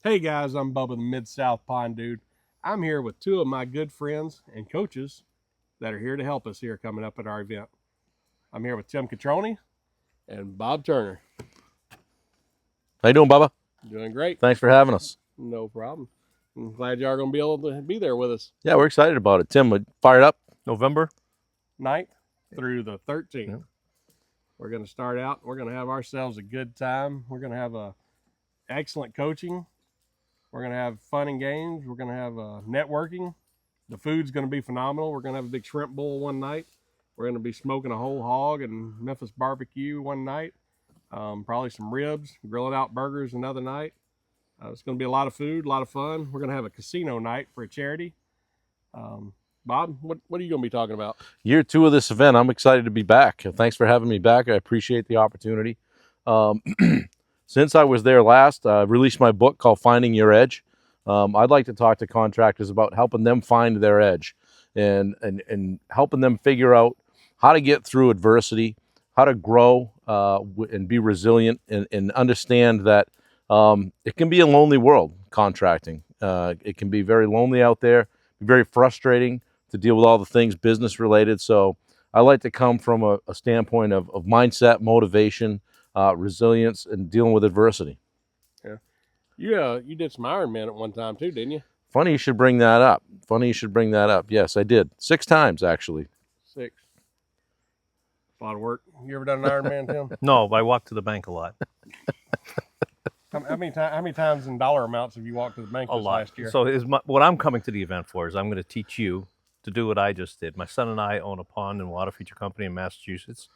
Hey guys, I'm Bubba the Midsouth Pond Dude. I'm here with two of my good friends and coaches that are here to help us here coming up at our event. I'm here with Tim Cutroni and Bob Turner. How you doing, Bubba? Doing great. Thanks for having us. No problem. I'm glad y'all are going to be able to be there with us. Yeah, we're excited about it. Tim, we fired up November 9th through the 13th. Yeah. We're going to start out. We're going to have ourselves a good time. We're going to have excellent coaching. We're going to have fun and games. We're going to have networking. The food's going to be phenomenal. We're going to have a big shrimp bowl one night. We're going to be smoking a whole hog and Memphis barbecue one night. Probably some ribs, grilling out burgers another night. It's going to be a lot of food, a lot of fun. We're going to have a casino night for a charity. Bob, what are you going to be talking about? Year 2 of this event. I'm excited to be back. Thanks for having me back. I appreciate the opportunity. Since I was there last, I released my book called Finding Your Edge. I'd like to talk to contractors about helping them find their edge and helping them figure out how to get through adversity, how to grow and be resilient, and understand that it can be a lonely world, contracting. It can be very lonely out there, very frustrating to deal with all the things business related. So I like to come from a standpoint of mindset, motivation, resilience, and dealing with adversity. Yeah, you did some Ironman at one time too, didn't you? Funny you should bring that up. Yes, I did 6 times actually. 6. A lot of work. You ever done an Ironman, Tim? No, I walk to the bank a lot. How many times in dollar amounts have you walked to the bank A this lot. last year? So what I'm coming to the event for is I'm going to teach you to do what I just did. My son and I own a pond and water feature company in Massachusetts,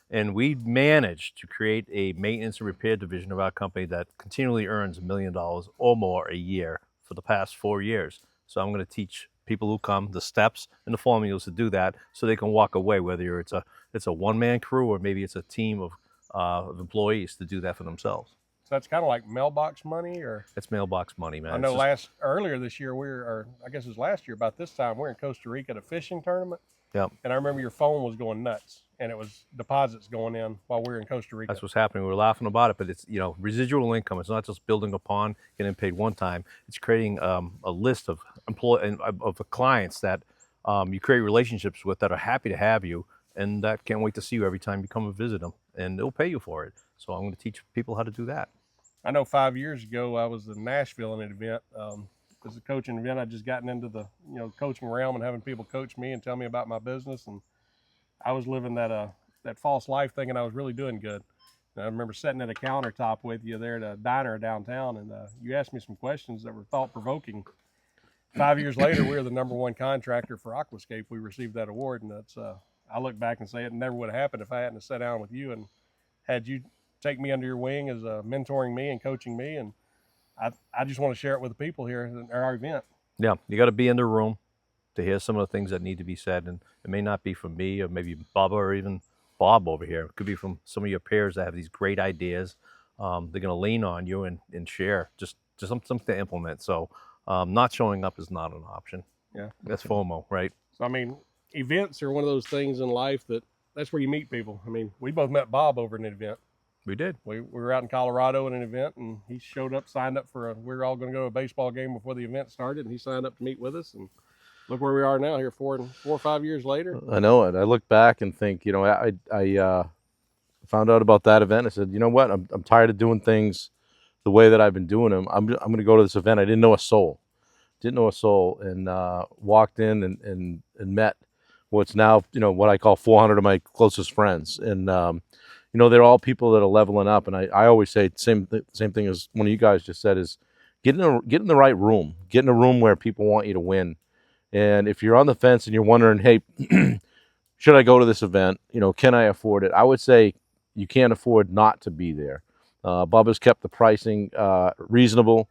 and we managed to create a maintenance and repair division of our company that continually earns $1 million or more a year for the past 4 years. So I'm going to teach people who come the steps and the formulas to do that, so they can walk away, whether it's a one-man crew or maybe it's a team of employees to do that for themselves. So that's kind of like mailbox money, or It's mailbox money, man. I know earlier this year I guess it was last year about this time, we're in Costa Rica at a fishing tournament. Yep. And I remember your phone was going nuts, and it was deposits going in while we were in Costa Rica. That's what's happening. We're laughing about it, but it's, residual income. It's not just building a pond, getting paid one time. It's creating a list of clients that you create relationships with that are happy to have you and that can't wait to see you every time you come and visit them, and they'll pay you for it. So I'm going to teach people how to do that. I know 5 years ago I was in Nashville in an event. It was a coaching event. I'd just gotten into the coaching realm and having people coach me and tell me about my business, and I was living that false life thinking I was really doing good. And I remember sitting at a countertop with you there at a diner downtown, and you asked me some questions that were thought-provoking. 5 years later, we were the #1 contractor for Aquascape. We received that award, and that's I look back and say it never would have happened if I hadn't sat down with you and had you take me under your wing as mentoring me and coaching me. And I just want to share it with the people here at our event. Yeah, you got to be in the room to hear some of the things that need to be said, and it may not be from me or maybe Bubba or even Bob over here. It could be from some of your peers that have these great ideas. They're going to lean on you and share just something to implement. So not showing up is not an option. Yeah, that's FOMO, right? So I mean, events are one of those things in life that's where you meet people. I mean, we both met Bob over an event. We did. We were out in Colorado at an event, and he showed up, signed up we were all going to go to a baseball game before the event started, and he signed up to meet with us. And look where we are now, here 4 or 5 years later. I know it. I look back and think, I found out about that event. I said, you know what? I'm tired of doing things the way that I've been doing them. I'm going to go to this event. I didn't know a soul, and walked in and met what's now, what I call 400 of my closest friends. And, they're all people that are leveling up. And I always say same thing as one of you guys just said, is get in the right room, get in a room where people want you to win. And if you're on the fence and you're wondering, hey, should I go to this event? Can I afford it? I would say you can't afford not to be there. Bubba's kept the pricing reasonable.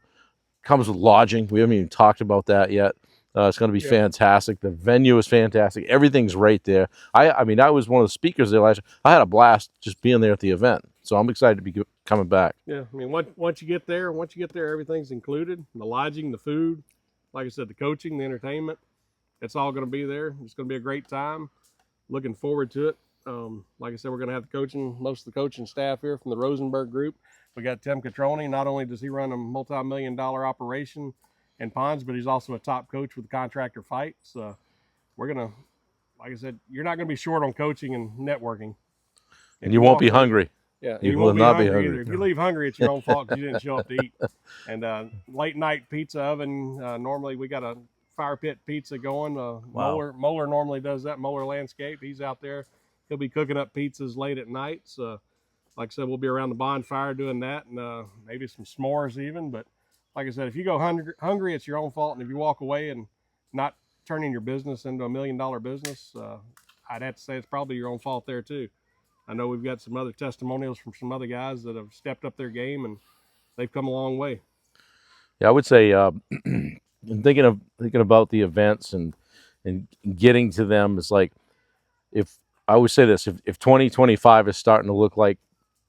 Comes with lodging. We haven't even talked about that yet. It's going to be fantastic. The venue is fantastic. Everything's right there. I mean, I was one of the speakers there last year. I had a blast just being there at the event. So I'm excited to be coming back. Yeah, I mean, once you get there, everything's included. The lodging, the food, like I said, the coaching, the entertainment. It's all going to be there. It's going to be a great time. Looking forward to it. Like I said, we're going to have most of the coaching staff here from the Rozenberg group. We got Tim Cutroni. Not only does he run a multi-million-dollar operation in ponds, but he's also a top coach with the Contractor Fight. So we're gonna, like I said, you're not gonna be short on coaching and networking. And you won't be hungry. Yeah, You you will won't be not be hungry hungry. either. If you leave hungry, it's your own fault because you didn't show up to eat. And late night pizza oven. Normally we got a fire pit pizza going. Wow. Moeller normally does that. Moeller Landscape. He's out there. He'll be cooking up pizzas late at night. So, like I said, we'll be around the bonfire doing that, and maybe some s'mores even. But like I said, if you go hungry, it's your own fault. And if you walk away and not turning your business into $1 million business, I'd have to say it's probably your own fault there too. I know we've got some other testimonials from some other guys that have stepped up their game, and they've come a long way. Yeah, I would say, in thinking about the events and getting to them is like, if I always say this, if 2025 is starting to look like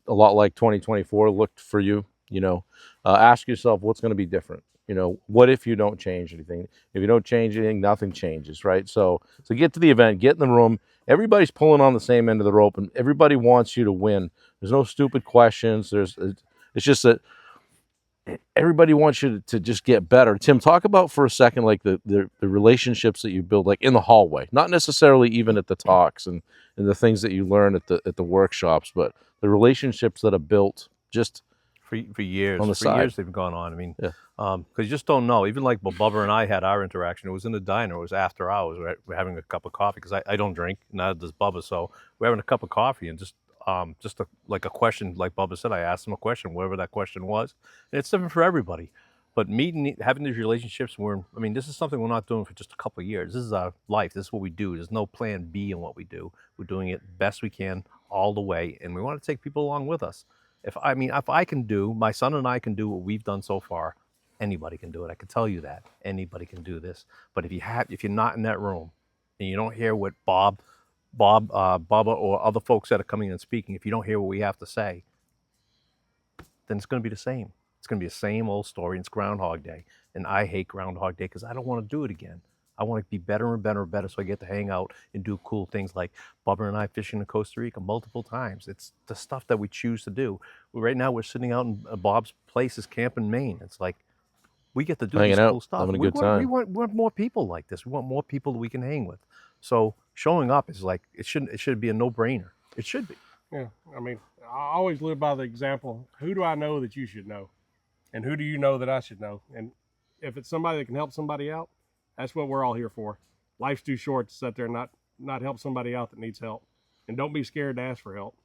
a lot like 2024 looked for you, ask yourself what's going to be different. What if you don't change anything? If you don't change anything, nothing changes, right? So get to the event, get in the room. Everybody's pulling on the same end of the rope, and everybody wants you to win. There's no stupid questions. It's just that everybody wants you to just get better. Tim, talk about for a second, like the relationships that you build, like in the hallway, not necessarily even at the talks and the things that you learn at the workshops, but the relationships that are built just for years. On the for side. years they've gone on. I mean, Yeah. because you just don't know. Even like Bubba and I had our interaction. It was in the diner. It was after hours. We're having a cup of coffee because I don't drink, neither does Bubba. So we're having a cup of coffee and just like a question, like Bubba said. I asked him a question, whatever that question was, and it's different for everybody. But having these relationships, this is something we're not doing for just a couple of years. This is our life. This is what we do. There's no plan B in what we do. We're doing it best we can all the way, and we want to take people along with us. If I can do, my son and I can do what we've done so far, anybody can do it. I can tell you that anybody can do this. But if you're not in that room and you don't hear what Bubba, or other folks that are coming and speaking, if you don't hear what we have to say, then it's going to be the same. It's going to be the same old story. It's Groundhog Day, and I hate Groundhog Day because I don't want to do it again. I want to be better and better and better, so I get to hang out and do cool things like Bubba and I fishing in Costa Rica multiple times. It's the stuff that we choose to do. Right now, we're sitting out in Bob's place, his camp in Maine. It's like we get to do Hanging this out, cool stuff. having a We good time. we want more people like this. We want more people that we can hang with. So showing up is like it should be a no-brainer. It should be. Yeah, I mean, I always live by the example: who do I know that you should know, and who do you know that I should know? And if it's somebody that can help somebody out, that's what we're all here for. Life's too short to sit there and not help somebody out that needs help, and don't be scared to ask for help.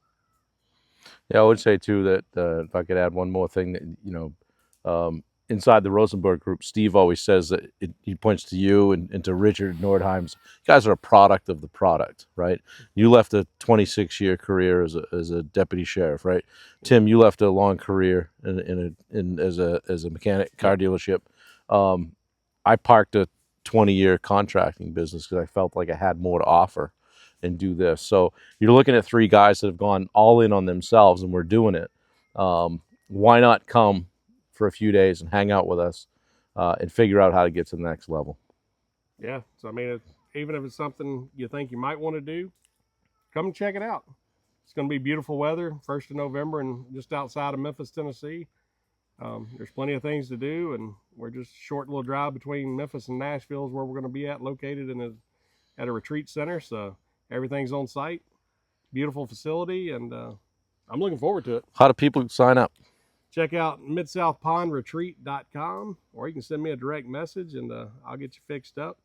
Yeah, I would say too that if I could add one more thing, that inside the Rozenberg group, Steve always says that he points to you and to Richard Nordheim's. You guys are a product of the product, right? You left a 26-year career as a deputy sheriff, right? Tim, you left a long career as a mechanic, car dealership. I parked a 20-year contracting business because I felt like I had more to offer and do this. So you're looking at three guys that have gone all in on themselves, and we're doing it. Why not come for a few days and hang out with us and figure out how to get to the next level? Yeah, so I mean, even if it's something you think you might want to do, come and check it out. It's going to be beautiful weather, 1st of November, and just outside of Memphis, Tennessee. There's plenty of things to do, and we're just a short little drive between Memphis and Nashville is where we're going to be located at a retreat center. So everything's on site, beautiful facility, and I'm looking forward to it. How do people sign up? Check out midsouthpondretreat.com, or you can send me a direct message and I'll get you fixed up.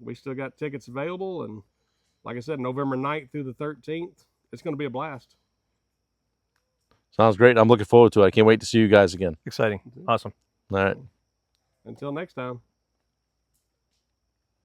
We still got tickets available, and like I said, November 9th through the 13th, it's going to be a blast. Sounds great. I'm looking forward to it. I can't wait to see you guys again. Exciting. Awesome. All right. Until next time.